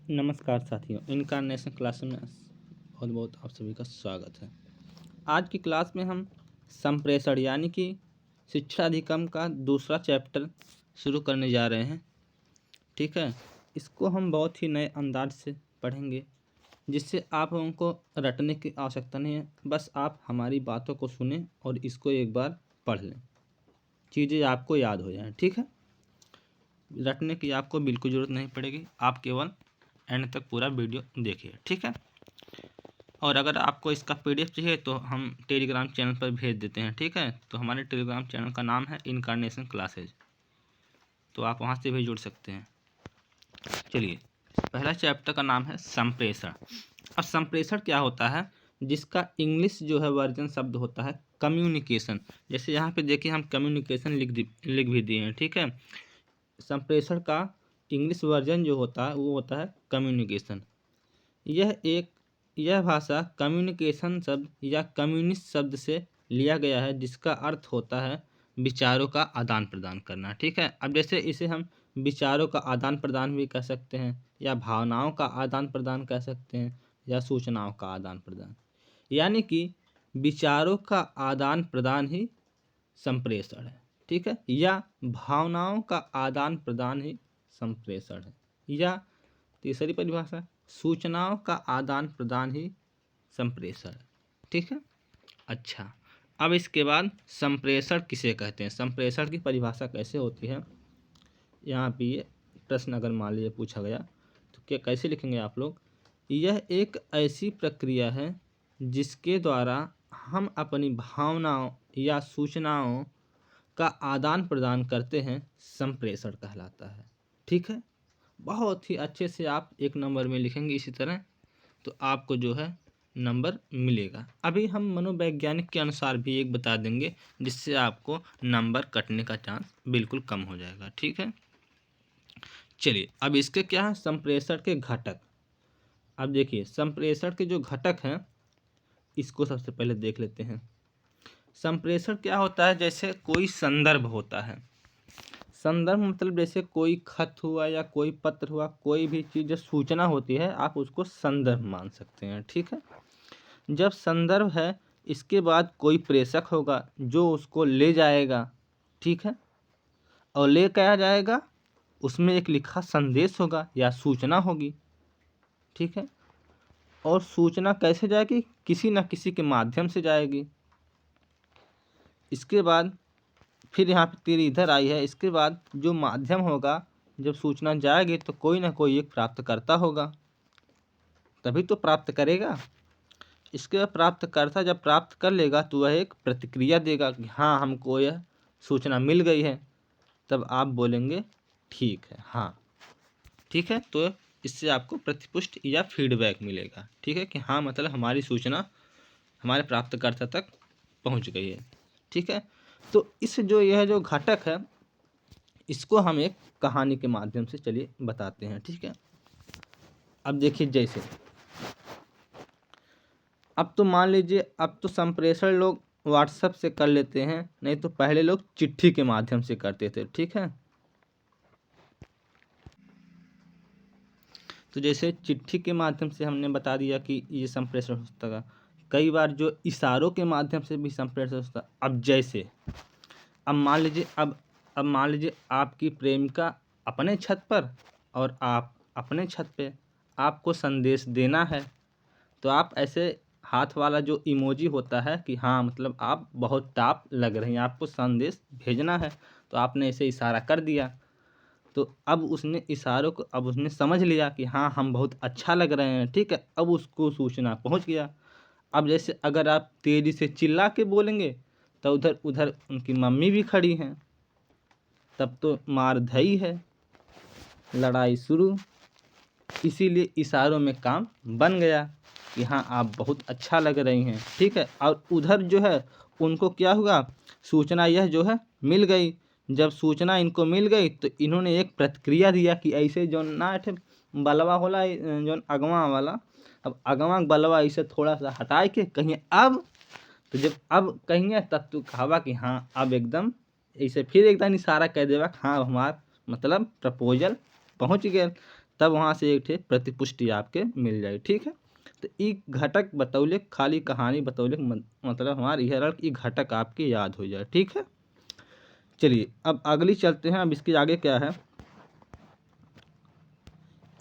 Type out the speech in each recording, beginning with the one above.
नमस्कार साथियों, incarnation class में बहुत बहुत आप सभी का स्वागत है। आज की क्लास में हम संप्रेषण यानी कि शिक्षा अधिगम का दूसरा चैप्टर शुरू करने जा रहे हैं। ठीक है, इसको हम बहुत ही नए अंदाज से पढ़ेंगे, जिससे आप लोगों को रटने की आवश्यकता नहीं है। बस आप हमारी बातों को सुनें और इसको एक बार पढ़ लें, चीज़ें आपको याद हो जाएं। ठीक है, रटने की आपको बिल्कुल ज़रूरत नहीं पड़ेगी, आप केवल एंड तक पूरा वीडियो देखिए। ठीक है, और अगर आपको इसका पीडीएफ चाहिए तो हम टेलीग्राम चैनल पर भेज देते हैं। ठीक है, तो हमारे टेलीग्राम चैनल का नाम है इनकारनेशन क्लासेज, तो आप वहाँ से भी जुड़ सकते हैं। चलिए, पहला चैप्टर का नाम है संप्रेषण। अब संप्रेषण क्या होता है, जिसका इंग्लिश जो है वर्जन शब्द होता है कम्युनिकेशन। जैसे यहाँ पे देखिए, हम कम्युनिकेशन लिख भी दिए हैं। ठीक है, संप्रेषण का इंग्लिश वर्जन जो होता है वो होता है कम्युनिकेशन। यह भाषा कम्युनिकेशन शब्द या कम्युनिस्ट शब्द से लिया गया है, जिसका अर्थ होता है विचारों का आदान प्रदान करना। ठीक है, अब जैसे इसे हम विचारों का आदान प्रदान भी कह सकते हैं, या भावनाओं का आदान प्रदान कह सकते हैं, या सूचनाओं का आदान प्रदान, यानी कि विचारों का आदान प्रदान ही संप्रेषण है। ठीक है, या भावनाओं का आदान प्रदान ही संप्रेषण है, या तीसरी परिभाषा सूचनाओं का आदान प्रदान ही संप्रेषण है। ठीक है, अच्छा, अब इसके बाद संप्रेषण किसे कहते हैं, संप्रेषण की परिभाषा कैसे होती है। यहाँ पे ये प्रश्न अगर मान लीजिए पूछा गया तो क्या कैसे लिखेंगे आप लोग। यह एक ऐसी प्रक्रिया है जिसके द्वारा हम अपनी भावनाओं या सूचनाओं का आदान प्रदान करते हैं, संप्रेषण कहलाता है। ठीक है, बहुत ही अच्छे से आप एक नंबर में लिखेंगे इसी तरह, तो आपको जो है नंबर मिलेगा। अभी हम मनोवैज्ञानिक के अनुसार भी एक बता देंगे, जिससे आपको नंबर कटने का चांस बिल्कुल कम हो जाएगा। ठीक है, चलिए, अब इसके क्या है संप्रेषण के घटक। अब देखिए, संप्रेषण के जो घटक हैं इसको सबसे पहले देख लेते हैं। संप्रेषण क्या होता है, जैसे कोई संदर्भ होता है। संदर्भ मतलब जैसे कोई खत हुआ या कोई पत्र हुआ, कोई भी चीज़ जो सूचना होती है आप उसको संदर्भ मान सकते हैं। ठीक है, जब संदर्भ है, इसके बाद कोई प्रेषक होगा जो उसको ले जाएगा। ठीक है, और ले क्या जाएगा, उसमें एक लिखा संदेश होगा या सूचना होगी। ठीक है, और सूचना कैसे जाएगी, किसी न किसी के माध्यम से जाएगी। इसके बाद फिर यहाँ पे तीर इधर आई है, इसके बाद जो माध्यम होगा, जब सूचना जाएगी तो कोई ना कोई एक प्राप्तकर्ता होगा, तभी तो प्राप्त करेगा। इसके बाद प्राप्तकर्ता जब प्राप्त कर लेगा तो वह एक प्रतिक्रिया देगा कि हाँ हमको यह सूचना मिल गई है, तब आप बोलेंगे ठीक है, हाँ ठीक है, तो इससे आपको प्रतिपुष्टि या फीडबैक मिलेगा। ठीक है, कि हाँ मतलब हमारी सूचना हमारे प्राप्तकर्ता तक पहुंच गई है। ठीक है, तो इस जो यह जो घटक है इसको हम एक कहानी के माध्यम से चलिए बताते हैं। ठीक है, अब देखिए, जैसे अब तो मान लीजिए, अब तो संप्रेषण लोग व्हाट्सएप से कर लेते हैं, नहीं तो पहले लोग चिट्ठी के माध्यम से करते थे। ठीक है, तो जैसे चिट्ठी के माध्यम से हमने बता दिया कि ये संप्रेषण होता है। कई बार जो इशारों के माध्यम से भी संप्रेषण होता है। अब जैसे अब मान लीजिए आपकी प्रेमिका अपने छत पर और आप अपने छत पे, आपको संदेश देना है, तो आप ऐसे हाथ वाला जो इमोजी होता है कि हाँ मतलब आप बहुत टॉप लग रही हैं, आपको संदेश भेजना है, तो आपने ऐसे इशारा कर दिया। तो अब उसने इशारों को, अब उसने समझ लिया कि हाँ हम बहुत अच्छा लग रहे हैं। ठीक है, अब उसको सूचना पहुंच गया। अब जैसे अगर आप तेज़ी से चिल्ला के बोलेंगे तो उधर उधर उनकी मम्मी भी खड़ी हैं, तब तो मार धई है, लड़ाई शुरू। इसीलिए इशारों में काम बन गया कि हाँ आप बहुत अच्छा लग रही हैं। ठीक है, और उधर जो है उनको क्या हुआ, सूचना यह जो है मिल गई। जब सूचना इनको मिल गई तो इन्होंने एक प्रतिक्रिया दिया कि ऐसे जो ना थे बलवा होला जो अगवा वाला, अब अगवा बलवा इसे थोड़ा सा हटाए के कहिए अब, तो जब अब कहेंगे तब तू कहावा कि हाँ अब एकदम ऐसे फिर एकदम इशारा कह देगा हाँ हमार मतलब प्रपोजल पहुंच गया। तब वहाँ से एक ठे प्रतिपुष्टि आपके मिल जाए। ठीक है, तो ई घटक बतौले खाली कहानी बतौले मतलब हमारे यह ई घटक आपके याद हो जाए। ठीक है, चलिए अब अगली चलते हैं। अब इसके आगे क्या है,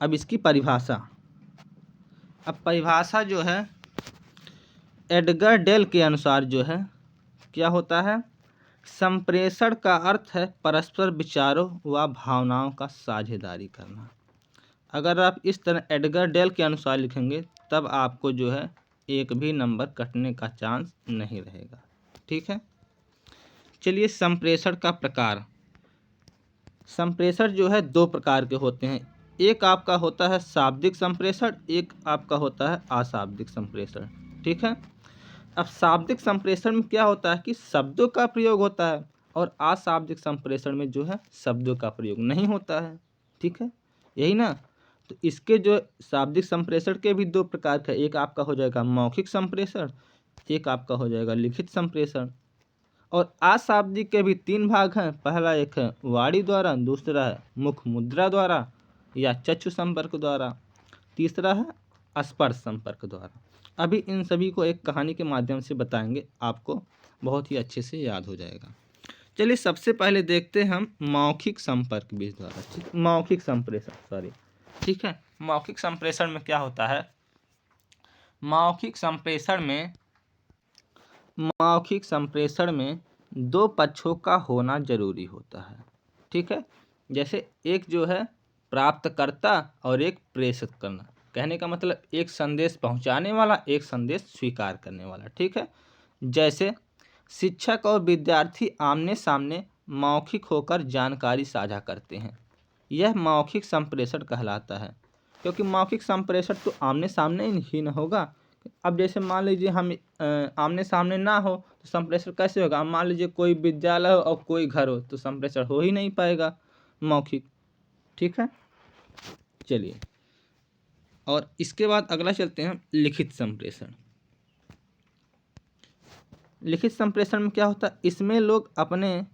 अब इसकी परिभाषा। अब परिभाषा जो है एडगर डेल के अनुसार जो है क्या होता है, संप्रेषण का अर्थ है परस्पर विचारों व भावनाओं का साझेदारी करना। अगर आप इस तरह एडगर डेल के अनुसार लिखेंगे तब आपको जो है एक भी नंबर कटने का चांस नहीं रहेगा। ठीक है, चलिए संप्रेषण का प्रकार। संप्रेषण जो है दो प्रकार के होते हैं, एक आपका होता है शाब्दिक संप्रेषण, एक आपका होता है अशाब्दिक संप्रेषण। ठीक है, अब शाब्दिक संप्रेषण में क्या होता है कि शब्दों का प्रयोग होता है और अशाब्दिक संप्रेषण में जो है शब्दों का प्रयोग नहीं होता है। ठीक है, यही ना। तो इसके जो शाब्दिक संप्रेषण के भी दो प्रकार का, एक आपका हो जाएगा मौखिक संप्रेषण, एक आपका हो जाएगा लिखित संप्रेषण। और अशाब्दिक के भी तीन भाग हैं, पहला एक है वाणी द्वारा, दूसरा है मुख मुद्रा द्वारा या चक्षु संपर्क द्वारा, तीसरा है स्पर्श संपर्क द्वारा। अभी इन सभी को एक कहानी के माध्यम से बताएंगे, आपको बहुत ही अच्छे से याद हो जाएगा। चलिए सबसे पहले देखते हैं हम मौखिक संपर्क विधि द्वारा, मौखिक संप्रेषण सॉरी। ठीक है, मौखिक संप्रेषण में क्या होता है, मौखिक संप्रेषण में दो पक्षों का होना जरूरी होता है। ठीक है, जैसे एक जो है प्राप्तकर्ता और एक प्रेषित करना, कहने का मतलब एक संदेश पहुंचाने वाला, एक संदेश स्वीकार करने वाला। ठीक है, जैसे शिक्षक और विद्यार्थी आमने सामने मौखिक होकर जानकारी साझा करते हैं, यह मौखिक संप्रेषण कहलाता है। क्योंकि मौखिक संप्रेषण तो आमने सामने ही न होगा। अब जैसे मान लीजिए हम आमने सामने ना हो तो संप्रेषण कैसे होगा। अब मान लीजिए कोई विद्यालय हो और कोई घर हो तो संप्रेषण हो ही नहीं पाएगा मौखिक। ठीक है, चलिए और इसके बाद अगला चलते हैं लिखित संप्रेषण। लिखित संप्रेषण में क्या होता है, इसमें लोग अपने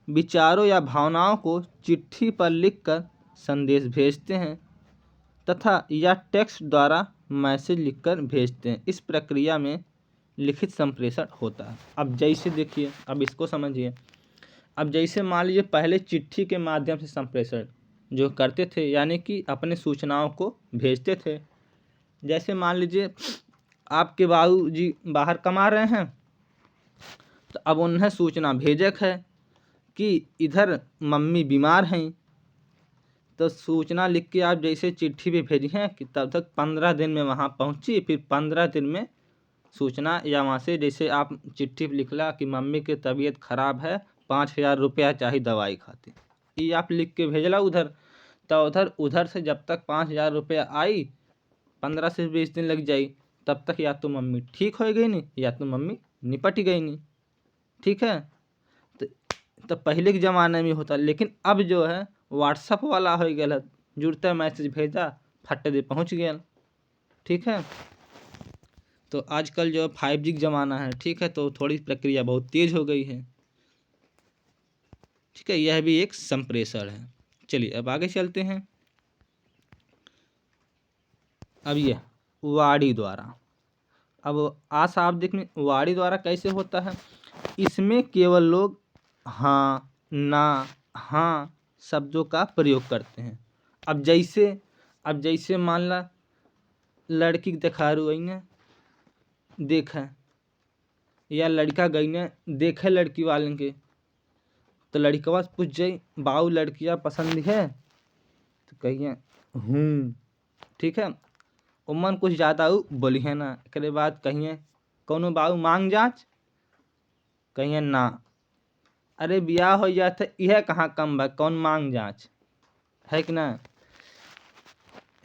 विचारों या भावनाओं को चिट्ठी पर लिखकर संदेश भेजते हैं तथा या टेक्स्ट द्वारा मैसेज लिखकर भेजते हैं। इस प्रक्रिया में लिखित संप्रेषण होता है। अब जैसे देखिए, अब इसको समझिए। अब जैसे मान लीजिए पहले चिट्ठी के माध्यम से संप्रेषण जो करते थे, यानी कि अपने सूचनाओं को भेजते थे। जैसे मान लीजिए आपके बाबूजी बाहर कमा रहे हैं तो अब उन्हें सूचना भेजक है कि इधर मम्मी बीमार हैं, तो सूचना लिख के आप जैसे चिट्ठी पे भेजी हैं कि तब तक 15 दिन में वहाँ पहुँची, फिर 15 दिन में सूचना, या वहाँ से जैसे आप चिट्ठी पे लिखला कि मम्मी की तबीयत खराब है, 5,000 रुपया चाहिए दवाई खातिर, ये आप लिख के भेजला उधर, तो उधर से जब तक 5,000 रुपया आई 15 से 20 दिन लग जाई, तब तक या तो मम्मी ठीक हो गई नहीं या तो मम्मी निपट गई नहीं। ठीक है, तो पहले के ज़माने में होता, लेकिन अब जो है व्हाट्सअप वाला हो गया, जुड़ता मैसेज भेजा फट दे पहुँच गया। ठीक है, तो आजकल जो 5G का ज़माना है। ठीक है, तो थोड़ी प्रक्रिया बहुत तेज़ हो गई है। ठीक है, यह भी एक संप्रेषण है। चलिए अब आगे चलते हैं। अब यह वाणी द्वारा, अब अशाब्दिक में वाणी द्वारा कैसे होता है, इसमें केवल लोग हाँ ना हाँ शब्दों का प्रयोग करते हैं। अब जैसे मान ला लड़की देखा रू ने देखा, या लड़का गई ने देखे लड़की वाले के, तो लड़कवा पूछ जाई बाऊ लड़कियाँ पसंद है, तो कहिए हूँ। ठीक है, उमन कुछ ज़्यादा बोली है ना, एक बाद कहिए कौनो बाऊ मांग जाँच, कहिए ना, अरे ब्याह हो जाता यह कहाँ कम बा, कौन मांग जाँच है कि ना।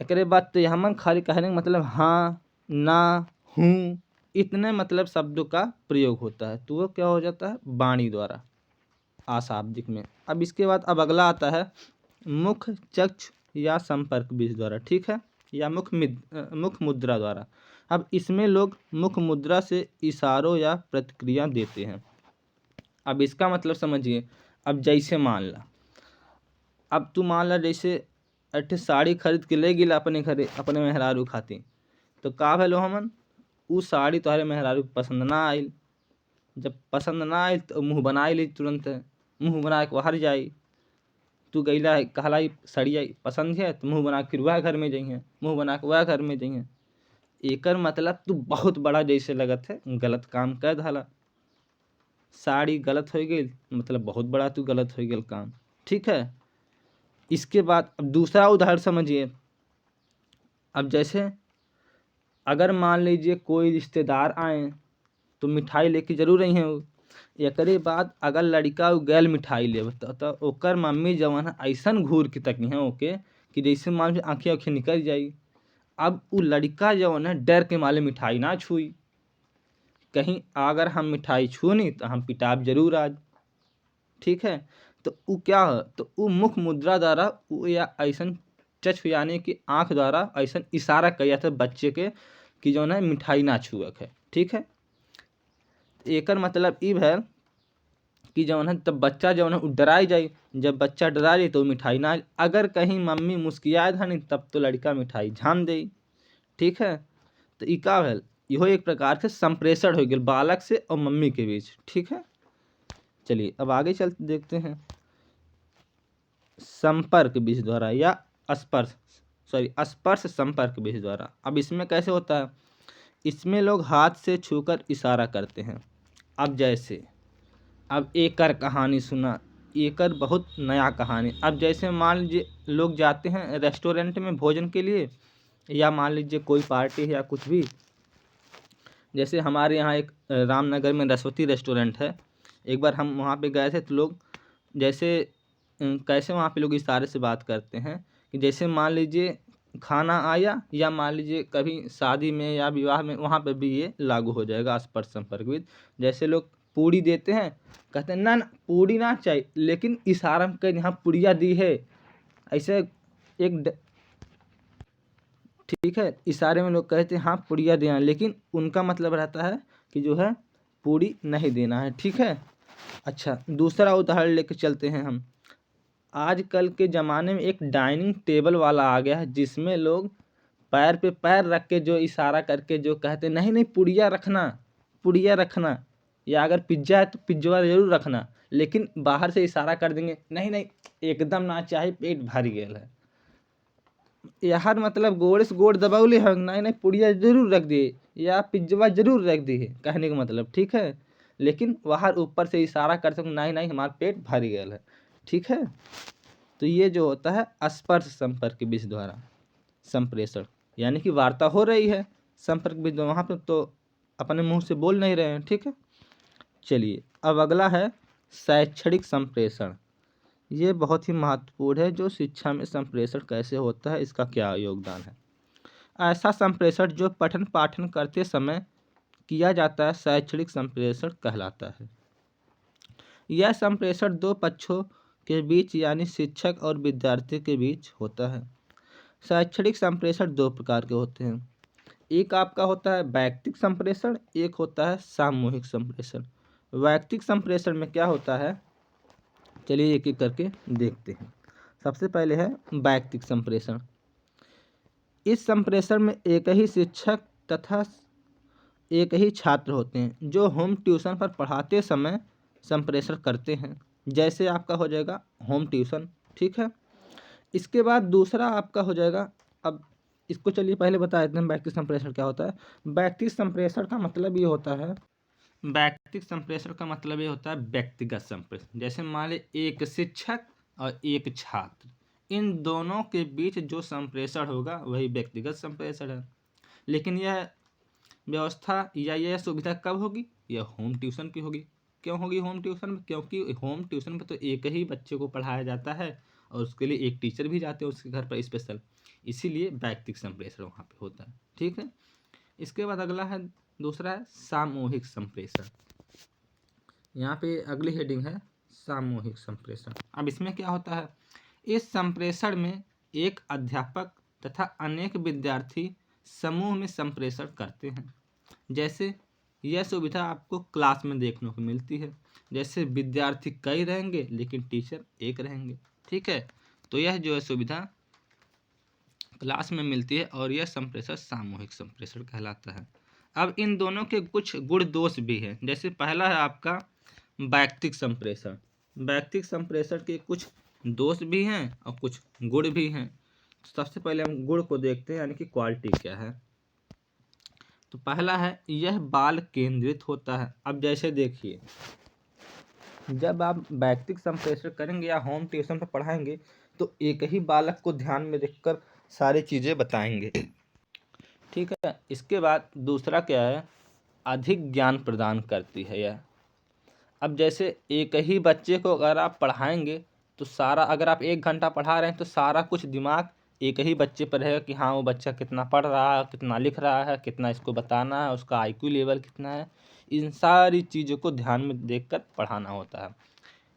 एक बात तो हमन खाली कहने का मतलब हाँ ना हूँ, इतने मतलब शब्दों का प्रयोग होता है, तो वो क्या हो जाता है वाणी द्वारा अशाब्दिक में। अब इसके बाद अब अगला आता है मुख चक्षु या संपर्क विधि द्वारा। ठीक है, या मुख मुद्रा द्वारा। अब इसमें लोग मुख मुद्रा से इशारों या प्रतिक्रिया देते हैं। अब इसका मतलब समझिए, अब जैसे मान ला, अब तू मान ला जैसे अट्ठे साड़ी खरीद के ले गिला अपने घरे अपने मेहरारू खातिर, तो का भलो हमन उ साड़ी तोहरे मेहरारू के पसंद ना आइल। जब पसंद ना आइल तो मुँह बनाई ली तुरंत, मुँह बना के बाहर जाई। तू गईला कहला सड़िया पसंद है तो मुँह बना के फिर वह घर में जइहे, मुँह बना के वह घर में जइहे। एकर मतलब तू बहुत बड़ा जैसे लगत है गलत काम कर धाला। साड़ी गलत हो गई मतलब बहुत बड़ा तू गलत हो गया काम, ठीक है। इसके बाद अब दूसरा उदाहरण समझिए। अब जैसे अगर मान लीजिए कोई रिश्तेदार आए तो मिठाई लेके जरूर आई हैं। एकरे बाद अगर लड़का गैल मिठाई ले तो ओकर मम्मी जवन है ऐसन घूर के तकी है ओके कि जैसे मान लीजिए आँखें आँखें निकल जाई। अब वो लड़का जवन है डर के मारे मिठाई ना छुई, कहीं अगर हम मिठाई छू नहीं तो हम पिटाब जरूर आज, ठीक है। तो वो क्या है, तो वो मुख मुद्रा द्वारा या ऐसन टच यानी कि आँख द्वारा ऐसा इशारा किया था बच्चे के कि जो है मिठाई ना छुअक है, ठीक है। एकर मतलब ई है कि जौन है तब बच्चा जौन है डराई जाई। जब बच्चा डरा जाए तो मिठाई ना, अगर कहीं मम्मी मुस्कियाए धनी तब तो लड़का मिठाई झाम दे, ठीक है। तो ई का भेल, इहो एक प्रकार से संप्रेषण हो गया बालक से और मम्मी के बीच, ठीक है। चलिए अब आगे चलते देखते हैं। संपर्क बीज द्वारा या स्पर्श संपर्क बीज द्वारा। अब इसमें कैसे होता है, इसमें लोग हाथ से छूकर इशारा करते हैं। अब जैसे अब एकर कहानी सुना, एकर बहुत नया कहानी। अब जैसे मान लीजिए लोग जाते हैं रेस्टोरेंट में भोजन के लिए, या मान लीजिए कोई पार्टी है या कुछ भी। जैसे हमारे यहाँ एक रामनगर में रसवती रेस्टोरेंट है। एक बार हम वहाँ पे गए थे तो लोग जैसे कैसे वहाँ पे लोग इशारे से बात करते हैं कि जैसे मान लीजिए खाना आया या मान लीजिए कभी शादी में या विवाह में, वहाँ पे भी ये लागू हो जाएगा स्पर्श संपर्क विद। जैसे लोग पूड़ी देते हैं, कहते हैं ना ना पूड़ी ना चाहिए, लेकिन इशारा में कहीं यहाँ पुड़िया दी है, ऐसे एक ठीक है इशारे में लोग कहते हैं हाँ पुड़िया देना, लेकिन उनका मतलब रहता है कि जो है पूड़ी नहीं देना है, ठीक है। अच्छा दूसरा उदाहरण लेके चलते हैं हम। आजकल के ज़माने में एक डाइनिंग टेबल वाला आ गया है जिसमें लोग पैर पे पैर रख के जो इशारा करके जो कहते नहीं नहीं पुड़िया रखना, पुड़िया रखना, या अगर पिज्ज़ा है तो पिज्जा जरूर रखना, लेकिन बाहर से इशारा कर देंगे नहीं नहीं एकदम ना चाहे पेट भर गया है। यार मतलब गोड़ से गोड़ दबाउले हैं नहीं नहीं पुड़िया जरूर रख दिए या पिज्जा जरूर रख दिए, कहने का मतलब, ठीक है। लेकिन बाहर ऊपर से इशारा कर सकते नहीं नहीं हमारा पेट भर गया है, ठीक है। तो ये जो होता है स्पर्श संपर्क बीज द्वारा संप्रेषण, यानी कि वार्ता हो रही है संपर्क बीज वहाँ पे तो अपने मुंह से बोल नहीं रहे हैं, ठीक है। चलिए अब अगला है शैक्षणिक संप्रेषण। ये बहुत ही महत्वपूर्ण है, जो शिक्षा में संप्रेषण कैसे होता है इसका क्या योगदान है। ऐसा संप्रेषण जो पठन पाठन करते समय किया जाता है शैक्षणिक संप्रेषण कहलाता है। यह संप्रेषण दो पक्षों के बीच यानी शिक्षक और विद्यार्थी के बीच होता है। शैक्षणिक संप्रेषण दो प्रकार के होते हैं, एक आपका होता है वैयक्तिक संप्रेषण, एक होता है सामूहिक संप्रेषण। वैयक्तिक संप्रेषण में क्या होता है, चलिए एक एक करके देखते हैं। सबसे पहले है वैयक्तिक संप्रेषण। इस संप्रेषण में एक ही शिक्षक तथा एक ही छात्र होते हैं जो होम ट्यूशन पर पढ़ाते समय संप्रेषण करते हैं। जैसे आपका हो जाएगा होम ट्यूशन, ठीक है। इसके बाद दूसरा आपका हो जाएगा, अब इसको चलिए पहले बता देते हैं वैयक्तिक संप्रेषण क्या होता है। वैयक्तिक संप्रेषण का मतलब ये होता है, वैयक्तिक संप्रेषण का मतलब ये होता है व्यक्तिगत संप्रेषण। जैसे मान लीजिए एक शिक्षक और एक छात्र, इन दोनों के बीच जो संप्रेषण होगा वही व्यक्तिगत संप्रेषण है। लेकिन यह व्यवस्था या यह सुविधा कब होगी, यह होम ट्यूशन की होगी। क्यों होगी होम ट्यूशन में, क्योंकि होम ट्यूशन में तो एक ही बच्चे को पढ़ाया जाता है और उसके लिए एक टीचर भी जाते हैं उसके घर पर स्पेशल, इसीलिए वैयक्तिक संप्रेषण वहाँ पे होता है, ठीक है। इसके बाद अगला है, दूसरा है सामूहिक संप्रेषण। यहाँ पे अगली हेडिंग है सामूहिक संप्रेषण। अब इसमें क्या होता है, इस संप्रेषण में एक अध्यापक तथा अनेक विद्यार्थी समूह में संप्रेषण करते हैं। जैसे यह सुविधा आपको क्लास में देखने को मिलती है, जैसे विद्यार्थी कई रहेंगे लेकिन टीचर एक रहेंगे, ठीक है। तो यह जो है सुविधा क्लास में मिलती है और यह संप्रेषण सामूहिक संप्रेषण कहलाता है। अब इन दोनों के कुछ गुण दोष भी हैं। जैसे पहला है आपका वैयक्तिक संप्रेषण। वैयक्तिक संप्रेषण के कुछ दोष भी हैं और कुछ गुण भी हैं। सबसे पहले हम गुण को देखते हैं, यानी कि क्वालिटी क्या है। तो पहला है यह बाल केंद्रित होता है। अब जैसे देखिए, जब आप वैयक्तिक संप्रेषण करेंगे या होम ट्यूशन पर पढ़ाएंगे तो एक ही बालक को ध्यान में रखकर सारी चीज़ें बताएंगे, ठीक है। इसके बाद दूसरा क्या है, अधिक ज्ञान प्रदान करती है यह। अब जैसे एक ही बच्चे को अगर आप पढ़ाएंगे तो सारा, अगर आप 1 घंटा पढ़ा रहे हैं तो सारा कुछ दिमाग एक ही बच्चे पर रहेगा कि हाँ वो बच्चा कितना पढ़ रहा है, कितना लिख रहा है, कितना इसको बताना है, उसका IQ लेवल कितना है। इन सारी चीज़ों को ध्यान में देखकर पढ़ाना होता है।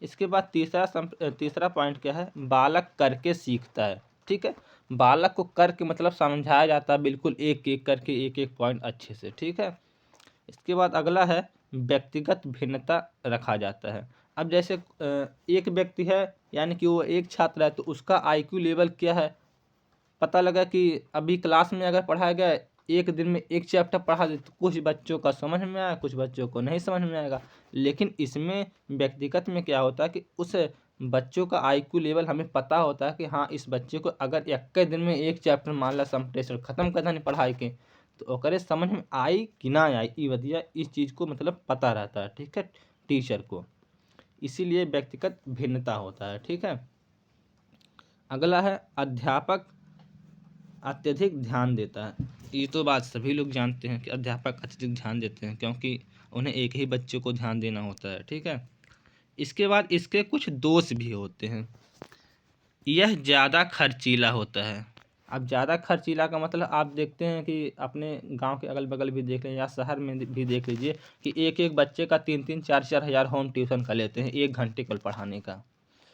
इसके बाद तीसरा पॉइंट क्या है, बालक करके सीखता है, ठीक है। बालक को करके मतलब समझाया जाता है बिल्कुल एक एक करके, एक एक पॉइंट अच्छे से, ठीक है। इसके बाद अगला है व्यक्तिगत भिन्नता रखा जाता है। अब जैसे एक व्यक्ति है, यानी कि वो एक छात्र है, तो उसका IQ लेवल क्या है पता लगा कि अभी क्लास में अगर पढ़ाया गया, एक दिन में एक चैप्टर पढ़ा दे तो कुछ बच्चों का समझ में आया, कुछ बच्चों को नहीं समझ में आएगा। लेकिन इसमें व्यक्तिगत में क्या होता है कि उस बच्चों का IQ लेवल हमें पता होता है कि हाँ इस बच्चे को अगर 1 दिन में एक चैप्टर मान ला संप्रेषण खत्म कर देनी पढ़ाई के, तो ओकरे समझ में आई कि ना आई, ई बतिया इस चीज़ को मतलब पता रहता है, ठीक है, टीचर को। इसीलिए व्यक्तिगत भिन्नता होता है, ठीक है। अगला है अध्यापक अत्यधिक ध्यान देता है। ये तो बात सभी लोग जानते हैं कि अध्यापक अत्यधिक ध्यान देते हैं, क्योंकि उन्हें एक ही बच्चे को ध्यान देना होता है, ठीक है। इसके बाद इसके कुछ दोष भी होते हैं। यह ज़्यादा खर्चीला होता है। अब ज़्यादा खर्चीला का मतलब आप देखते हैं कि अपने गांव के अगल बगल भी देख लें या शहर में भी देख लीजिए कि एक एक बच्चे का 3-3 4-4 हज़ार होम ट्यूशन का लेते हैं 1 घंटे कल पढ़ाने का।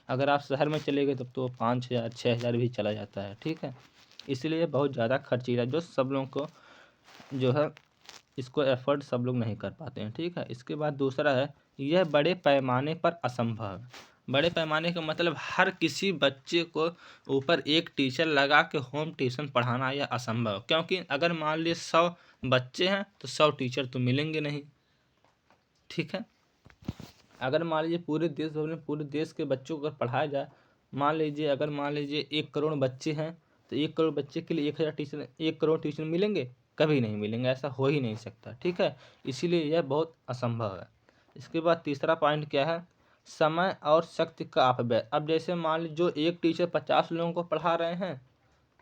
अगर आप शहर में चले गए तब तो 5,000 6,000 भी चला जाता है, ठीक है। इसलिए बहुत ज़्यादा खर्चीला, जो सब लोगों को जो है इसको एफर्ट सब लोग नहीं कर पाते हैं, ठीक है। इसके बाद दूसरा है यह बड़े पैमाने पर असंभव है। बड़े पैमाने का मतलब हर किसी बच्चे को ऊपर एक टीचर लगा के होम ट्यूशन पढ़ाना यह असंभव है, क्योंकि अगर मान लीजिए 100 बच्चे हैं तो 100 टीचर तो मिलेंगे नहीं, ठीक है। अगर मान लीजिए पूरे देश भर में पूरे देश के बच्चों को अगर पढ़ाया जाए, अगर मान लीजिए 1 करोड़ बच्चे हैं तो 1 करोड़ बच्चे के लिए 1,000 टीचर, 1 करोड़ टीचर मिलेंगे? कभी नहीं मिलेंगे, ऐसा हो ही नहीं सकता, ठीक है। इसीलिए यह बहुत असंभव है। इसके बाद तीसरा पॉइंट क्या है, समय और शक्ति का अपव्यय। अब जैसे मान लीजिए जो एक टीचर 50 लोगों को पढ़ा रहे हैं,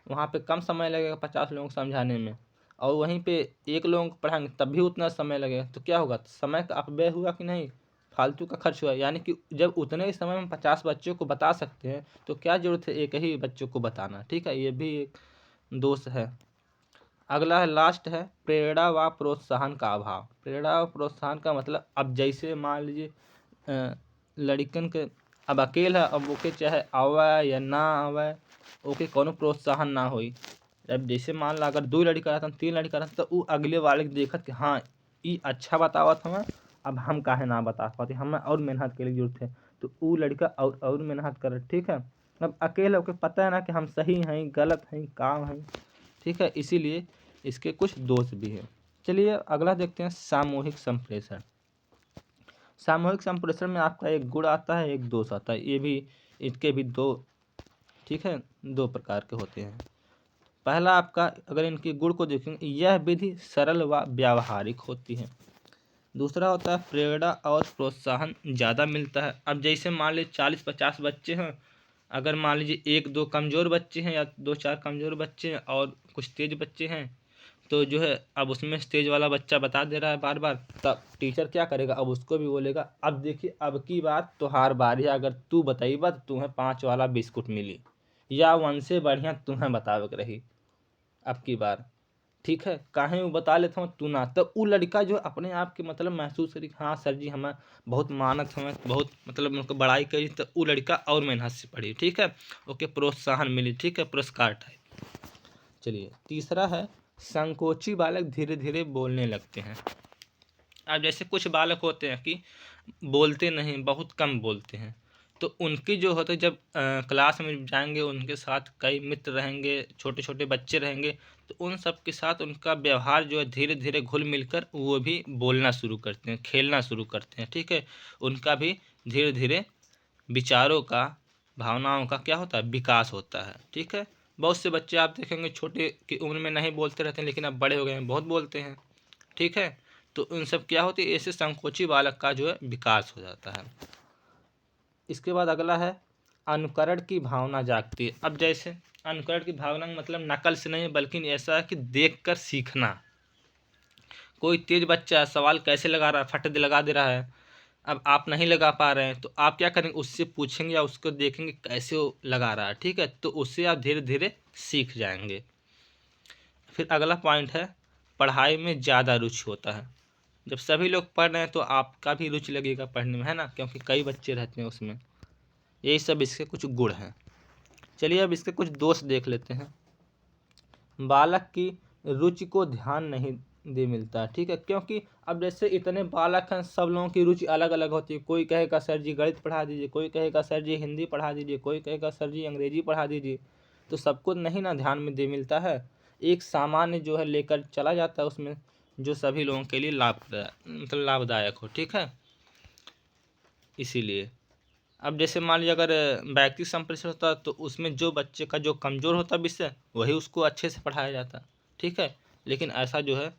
वहाँ पे कम समय लगेगा 50 लोगों को समझाने में, और वहीं पे 1 लोगों को पढ़ाएंगे तब भी उतना समय लगेगा, तो क्या होगा, समय का अपव्यय हुआ कि नहीं, फालतू का खर्च हुआ। यानी कि जब उतने ही समय में 50 बच्चों को बता सकते हैं तो क्या जरूरत है एक ही बच्चों को बताना, ठीक है। ये भी एक दोष है। अगला है, लास्ट है प्रेरणा व प्रोत्साहन का अभाव। प्रेरणा व प्रोत्साहन का मतलब, अब जैसे मान लीजिए लड़कन के अब अकेला, अब ओके चाहे आवा या ना आवा, ओके कोनो प्रोत्साहन ना होई। अब जैसे मान ला अगर 2 लड़का रहता 3 लड़का रहता तो वो अगले वाले के देखत कि हाँ ये अच्छा बतावत हमें, अब हम काहे ना बता पाते, हमें और मेहनत के लिए जरूरत है, तो वो लड़का और मेहनत करे, ठीक है। अब अकेले ओके पता है ना कि हम सही हैं गलत हैं काम हैं, ठीक है। इसीलिए इसके कुछ दोष भी हैं। चलिए अगला देखते हैं, सामूहिक संप्रेषण। सामूहिक संप्रेषण में आपका एक गुण आता है, एक दोष आता है। ये भी, इसके भी दो, ठीक है, 2 प्रकार के होते हैं। पहला आपका, अगर इनके गुण को देखेंगे, यह विधि सरल व व्यावहारिक होती है। दूसरा होता है प्रेरणा और प्रोत्साहन ज़्यादा मिलता है। अब जैसे मान लीजिए 40-50 बच्चे हैं, अगर मान लीजिए 1-2 कमज़ोर बच्चे हैं या 2-4 कमज़ोर बच्चे हैं और कुछ तेज बच्चे हैं, तो जो है अब उसमें तेज वाला बच्चा बता दे रहा है बार बार, तब टीचर क्या करेगा, अब उसको भी बोलेगा अब देखिए अब की बार तोहार बारी है, अगर तू बताइबा तो तुम्हें 5 वाला बिस्कुट मिली, या 1 से बढ़िया तुम्हें बतावे के रही अब की बार, ठीक है। काहे वो बता लेता हूँ तू ना, तो वो लड़का जो अपने आप के मतलब महसूस करी हाँ सर जी हमें बहुत मानत, हमें बहुत मतलब उनको बड़ाई करी, तो वो लड़का और मेहनत से पढ़ी, ठीक है, ओके प्रोत्साहन मिली, ठीक है, पुरस्कार टाइप। चलिए तीसरा है, संकोची बालक धीरे धीरे बोलने लगते हैं। अब जैसे कुछ बालक होते हैं कि बोलते नहीं, बहुत कम बोलते हैं, तो उनकी जो होता है जब क्लास में जाएंगे, उनके साथ कई मित्र रहेंगे, छोटे छोटे बच्चे रहेंगे, तो उन सब के साथ उनका व्यवहार जो है धीरे धीरे घुल मिलकर वो भी बोलना शुरू करते हैं, खेलना शुरू करते हैं। ठीक है, उनका भी धीरे धीरे विचारों का, भावनाओं का क्या होता है, विकास होता है। ठीक है, बहुत से बच्चे आप देखेंगे छोटे की उम्र में नहीं बोलते रहते हैं, लेकिन अब बड़े हो गए हैं, बहुत बोलते हैं। ठीक है, तो उन सब क्या होती है, ऐसे संकोची बालक का जो है विकास हो जाता है। इसके बाद अगला है अनुकरण की भावना जागती है। अब जैसे अनुकरण की भावना का मतलब नकल से नहीं, बल्कि ऐसा है कि देखकर सीखना। कोई तेज बच्चा है, सवाल कैसे लगा रहा है, फट दे लगा दे रहा है, अब आप नहीं लगा पा रहे हैं, तो आप क्या करेंगे, उससे पूछेंगे या उसको देखेंगे कैसे वो लगा रहा है। ठीक है, तो उससे आप धीरे धीरे सीख जाएंगे। फिर अगला पॉइंट है पढ़ाई में ज़्यादा रुचि होता है। जब सभी लोग पढ़ रहे हैं तो आपका भी रुचि लगेगा पढ़ने में, है ना, क्योंकि कई बच्चे रहते हैं उसमें। यही सब इसके कुछ गुण हैं। चलिए अब इसके कुछ दोष देख लेते हैं। बालक की रुचि को ध्यान नहीं दे मिलता। ठीक है, क्योंकि अब जैसे इतने बालक हैं, सब लोगों की रुचि अलग अलग होती है। कोई कहेगा सर जी गणित पढ़ा दीजिए, कोई कहेगा सर जी हिंदी पढ़ा दीजिए, कोई कहेगा सर जी अंग्रेजी पढ़ा दीजिए, तो सबको नहीं ना ध्यान में दे मिलता है। एक सामान्य जो है लेकर चला जाता है उसमें, जो सभी लोगों के लिए लाभदायक हो। ठीक है, इसीलिए अब जैसे मान लीजिए अगर व्यक्ति संप्रेषण होता तो उसमें जो बच्चे का जो कमज़ोर होता विषय वही उसको अच्छे से पढ़ाया जाता। ठीक है, लेकिन ऐसा जो है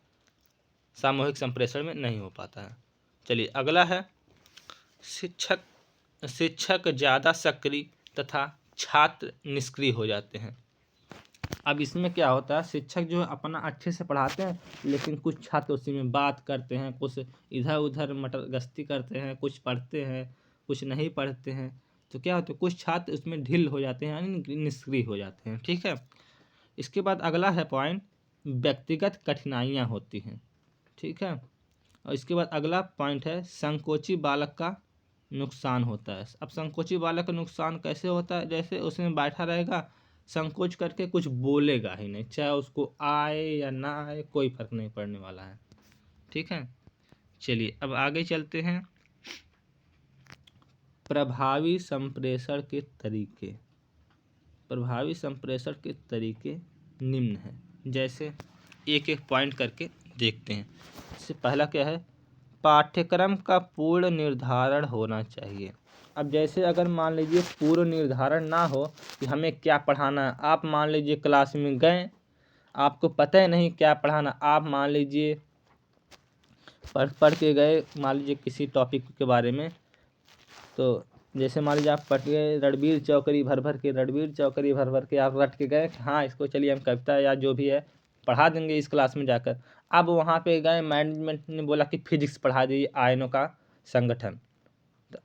सामूहिक संप्रेषण में नहीं हो पाता है। चलिए अगला है शिक्षक शिक्षक ज़्यादा सक्रिय तथा छात्र निष्क्रिय हो जाते हैं। अब इसमें क्या होता है, शिक्षक जो है अपना अच्छे से पढ़ाते हैं, लेकिन कुछ छात्र उसी में बात करते हैं, कुछ इधर उधर मटर गश्ती करते हैं, कुछ पढ़ते हैं, कुछ नहीं पढ़ते हैं। तो क्या होता है, कुछ छात्र उसमें ढील हो जाते हैं, यानी निष्क्रिय हो जाते हैं। ठीक है, इसके बाद अगला है पॉइंट व्यक्तिगत कठिनाइयाँ होती हैं। ठीक है, और इसके बाद अगला पॉइंट है संकोची बालक का नुकसान होता है। अब संकोची बालक का नुकसान कैसे होता है, जैसे उसमें बैठा रहेगा, संकोच करके कुछ बोलेगा ही नहीं, चाहे उसको आए या ना आए कोई फर्क नहीं पड़ने वाला है। ठीक है, चलिए अब आगे चलते हैं। प्रभावी संप्रेषण के तरीके। प्रभावी संप्रेषण के तरीके निम्न हैं। जैसे एक एक पॉइंट करके देखते हैं। इससे पहला क्या है, पाठ्यक्रम का पूर्ण निर्धारण होना चाहिए। अब जैसे अगर मान लीजिए पूर्ण निर्धारण ना हो कि हमें क्या पढ़ाना है, आप मान लीजिए क्लास में गए, आपको पता ही नहीं क्या पढ़ाना, आप मान लीजिए पढ़ के गए मान लीजिए किसी टॉपिक के बारे में, तो जैसे मान लीजिए आप पढ़ गए रणबीर चौकरी भर भर के, रणबीर चौकरी भर भर के आप रट के गए, हाँ इसको चलिए हम कविता या जो भी है पढ़ा देंगे इस क्लास में जाकर। अब वहाँ पे गए, मैनेजमेंट ने बोला कि फिजिक्स पढ़ा दीजिए, आयनों का संगठन। तो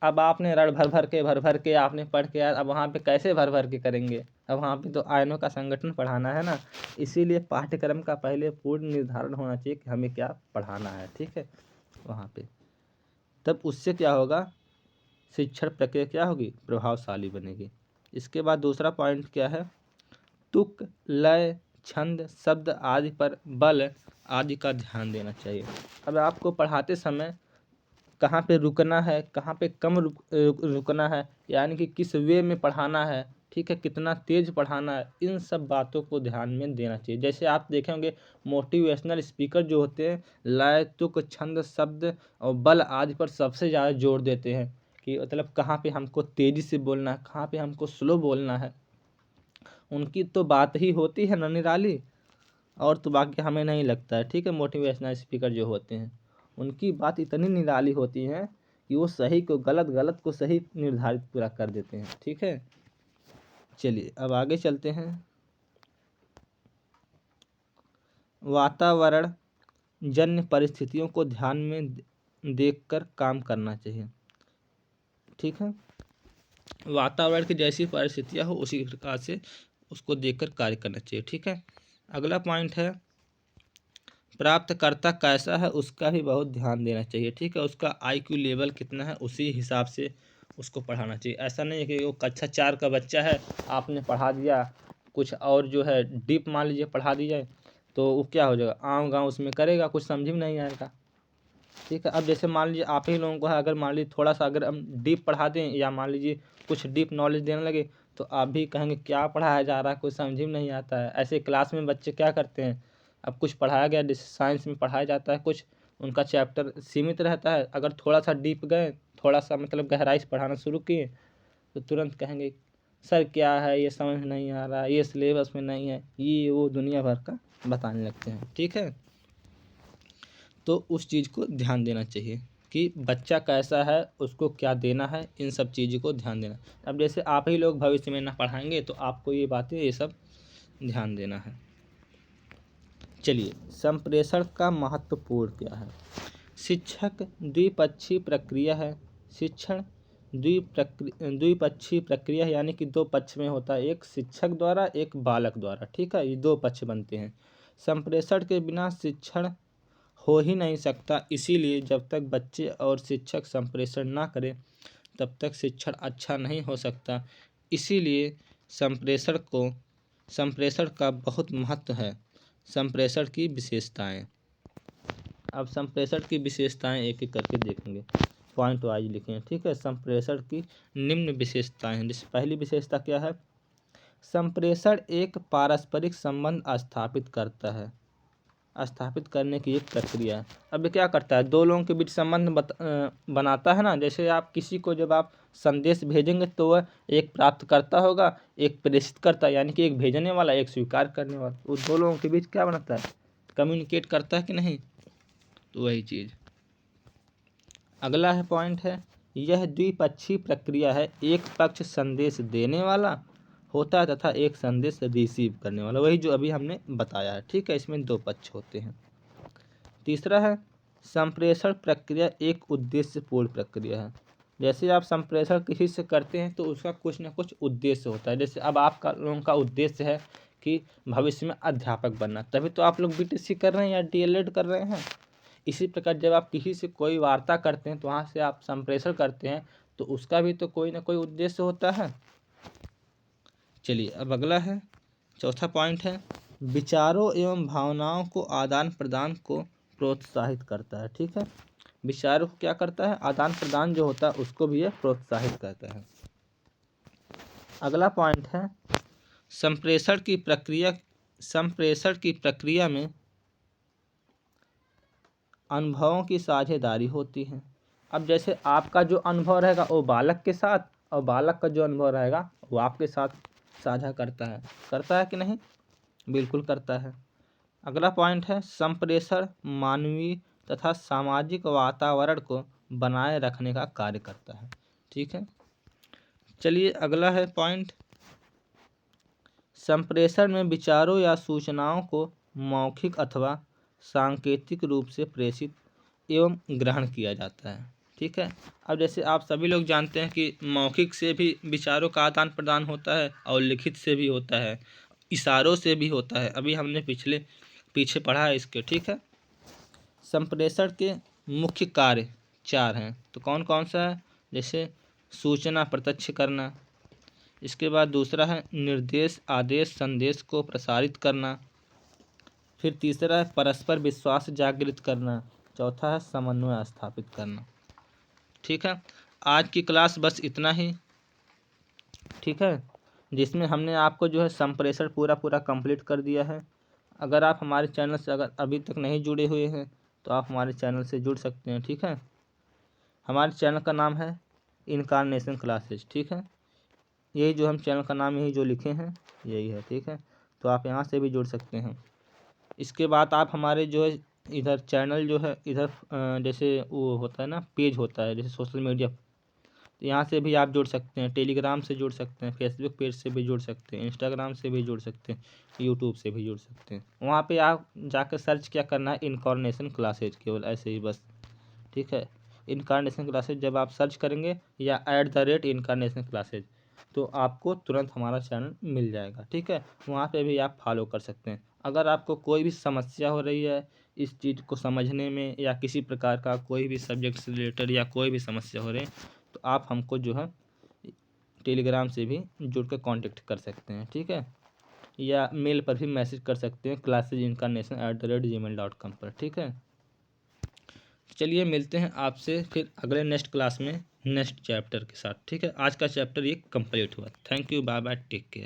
अब आपने रण भर भर के आपने पढ़ के यार, अब वहाँ पे कैसे भर भर के करेंगे, अब वहाँ पे तो आयनों का संगठन पढ़ाना है ना। इसीलिए पाठ्यक्रम का पहले पूर्ण निर्धारण होना चाहिए कि हमें क्या पढ़ाना है। ठीक है, वहाँ पे तब उससे क्या होगा, शिक्षण प्रक्रिया क्या होगी, प्रभावशाली बनेगी। इसके बाद दूसरा पॉइंट क्या है, तुक लय छंद शब्द आदि पर बल आदि का ध्यान देना चाहिए। अब आपको पढ़ाते समय कहाँ पे रुकना है, कहाँ पे कम रुकना है, यानी कि किस वे में पढ़ाना है, ठीक है, कितना तेज पढ़ाना है, इन सब बातों को ध्यान में देना चाहिए। जैसे आप देखेंगे मोटिवेशनल स्पीकर जो होते हैं लय तुक छंद शब्द और बल आदि पर सबसे ज़्यादा जोर देते हैं कि मतलब कहाँ पे हमको तेज़ी से बोलना है, कहाँ पे हमको स्लो बोलना है। उनकी तो बात ही होती है ना निराली, और तो बाकी हमें नहीं लगता है। ठीक है, मोटिवेशनल स्पीकर जो होते हैं उनकी बात इतनी निराली होती है कि वो सही को गलत, गलत को सही निर्धारित पूरा कर देते हैं। ठीक है, चलिए अब आगे चलते हैं। वातावरण जन्य परिस्थितियों को ध्यान में देखकर काम करना चाहिए। ठीक है, वातावरण की जैसी परिस्थितियाँ हो उसी प्रकार से उसको देखकर कार्य करना चाहिए। ठीक है, अगला पॉइंट है प्राप्तकर्ता कैसा है उसका भी बहुत ध्यान देना चाहिए। ठीक है, उसका IQ लेवल कितना है उसी हिसाब से उसको पढ़ाना चाहिए। ऐसा नहीं है कि वो कक्षा 4 का बच्चा है, आपने पढ़ा दिया कुछ और जो है डीप मान लीजिए पढ़ा दी जाए, तो वो क्या हो जाएगा, आम गाँव उसमें करेगा, कुछ समझ में नहीं आएगा। ठीक है। अब जैसे मान लीजिए आप ही लोगों को है, अगर मान लीजिए थोड़ा सा अगर हम डीप पढ़ा दें या मान लीजिए कुछ डीप नॉलेज देने लगे तो आप भी कहेंगे क्या पढ़ाया जा रहा है, कुछ समझ में नहीं आता है। ऐसे क्लास में बच्चे क्या करते हैं, अब कुछ पढ़ाया गया जैसे साइंस में पढ़ाया जाता है, कुछ उनका चैप्टर सीमित रहता है, अगर थोड़ा सा डीप गए, थोड़ा सा मतलब गहराई से पढ़ाना शुरू किए तो तुरंत कहेंगे सर क्या है ये समझ नहीं आ रहा, ये सिलेबस में नहीं है, ये वो दुनिया भर का बताने लगते हैं। ठीक है, तो उस चीज़ को ध्यान देना चाहिए कि बच्चा कैसा है, उसको क्या देना है, इन सब चीज़ों को ध्यान देना। अब जैसे आप ही लोग भविष्य में ना पढ़ाएंगे तो आपको ये बातें ये सब ध्यान देना है। चलिए, संप्रेषण का महत्वपूर्ण क्या है। शिक्षक द्विपक्षीय प्रक्रिया है। शिक्षण द्विपक्षीय प्रक्रिया है, यानी कि दो पक्ष में होता है, एक शिक्षक द्वारा एक बालक द्वारा। ठीक है, ये दो पक्ष बनते हैं। संप्रेषण के बिना शिक्षण हो ही नहीं सकता, इसीलिए जब तक बच्चे और शिक्षक संप्रेषण ना करें तब तक शिक्षण अच्छा नहीं हो सकता। इसीलिए संप्रेषण का बहुत महत्व है। संप्रेषण की विशेषताएं। अब संप्रेषण की विशेषताएं एक एक करके देखेंगे, पॉइंट वाइज लिखें। ठीक है, संप्रेषण की निम्न विशेषताएं हैं। जैसे पहली विशेषता क्या है, संप्रेषण एक पारस्परिक संबंध स्थापित करता है। स्थापित करने की एक प्रक्रिया है। अब ये क्या करता है, दो लोगों के बीच संबंध बनाता है ना। जैसे आप किसी को जब आप संदेश भेजेंगे तो वह एक प्राप्तकर्ता होगा, एक प्रेषित करता है, यानी कि एक भेजने वाला एक स्वीकार करने वाला। उस दो लोगों के बीच क्या बनता है, कम्युनिकेट करता है कि नहीं, तो वही चीज़। अगला है पॉइंट है, यह द्विपक्षीय प्रक्रिया है। एक पक्ष संदेश देने वाला होता है तथा एक संदेश रिसीव करने वाला, वही जो अभी हमने बताया है। ठीक है, इसमें दो पक्ष होते हैं। तीसरा है, संप्रेषण प्रक्रिया एक उद्देश्यपूर्ण प्रक्रिया है। जैसे आप संप्रेषण किसी से करते हैं तो उसका कुछ ना कुछ उद्देश्य होता है। जैसे अब आपका लोगों का उद्देश्य है कि भविष्य में अध्यापक बनना, तभी तो आप लोग बीटीसी कर रहे हैं या डीएलएड कर रहे हैं। इसी प्रकार जब आप किसी से कोई वार्ता करते हैं तो वहाँ से आप संप्रेषण करते हैं तो उसका भी तो कोई ना कोई उद्देश्य होता है। चलिए, अब अगला है, चौथा पॉइंट है, विचारों एवं भावनाओं को आदान प्रदान को प्रोत्साहित करता है। ठीक है, विचारों को क्या करता है, आदान प्रदान जो होता है उसको भी ये प्रोत्साहित करता है। अगला पॉइंट है, संप्रेषण की प्रक्रिया में अनुभवों की साझेदारी होती है। अब जैसे आपका जो अनुभव रहेगा वो बालक के साथ, और बालक का जो अनुभव रहेगा वो आपके साथ साझा करता है कि नहीं, बिल्कुल करता है। अगला पॉइंट है, संप्रेषण मानवीय तथा सामाजिक वातावरण को बनाए रखने का कार्य करता है। ठीक है, चलिए अगला है पॉइंट, संप्रेषण में विचारों या सूचनाओं को मौखिक अथवा सांकेतिक रूप से प्रेषित एवं ग्रहण किया जाता है। ठीक है, अब जैसे आप सभी लोग जानते हैं कि मौखिक से भी विचारों का आदान प्रदान होता है और लिखित से भी होता है, इशारों से भी होता है। अभी हमने पीछे पढ़ा है इसके। ठीक है, संप्रेषण के मुख्य कार्य 4 हैं, तो कौन कौन सा है, जैसे सूचना प्रत्यक्ष करना, इसके बाद दूसरा है निर्देश आदेश संदेश को प्रसारित करना, फिर तीसरा है परस्पर विश्वास जागृत करना, चौथा है समन्वय स्थापित करना। ठीक है, आज की क्लास बस इतना ही। ठीक है, जिसमें हमने आपको जो है संप्रेषण पूरा कंप्लीट कर दिया है। अगर आप हमारे चैनल से अगर अभी तक नहीं जुड़े हुए हैं तो आप हमारे चैनल से जुड़ सकते हैं। ठीक है, हमारे चैनल का नाम है इनकारनेशन क्लासेज। ठीक है, यही जो हम चैनल का नाम यही जो लिखे हैं यही है। ठीक है, तो आप यहाँ से भी जुड़ सकते हैं। इसके बाद आप हमारे जो है इधर चैनल जो है इधर जैसे वो होता है ना, पेज होता है जैसे सोशल मीडिया, तो यहाँ से भी आप जुड़ सकते हैं, टेलीग्राम से जुड़ सकते हैं, फेसबुक पेज से भी जुड़ सकते हैं, इंस्टाग्राम से भी जुड़ सकते हैं, यूट्यूब से भी जुड़ सकते हैं। वहाँ पे आप जाकर सर्च क्या करना है, इनकारनेशन क्लासेज, केवल ऐसे ही बस। ठीक है, इनकारनेशन क्लासेज जब आप सर्च करेंगे या @इनकारनेशन क्लासेज तो आपको तुरंत हमारा चैनल मिल जाएगा। ठीक है, वहाँ पे भी आप फॉलो कर सकते हैं। अगर आपको कोई भी समस्या हो रही है इस चीज़ को समझने में या किसी प्रकार का कोई भी सब्जेक्ट से रिलेटेड या कोई भी समस्या हो रही है तो आप हमको जो है टेलीग्राम से भी जुड़ कर कॉन्टेक्ट कर सकते हैं। ठीक है, या मेल पर भी मैसेज कर सकते हैं classesincarnation@gmail.com पर। ठीक है, चलिए मिलते हैं आपसे फिर अगले नेक्स्ट क्लास में नेक्स्ट चैप्टर के साथ। ठीक है, आज का चैप्टर ये कंप्लीट हुआ। Thank you, bye bye, take care.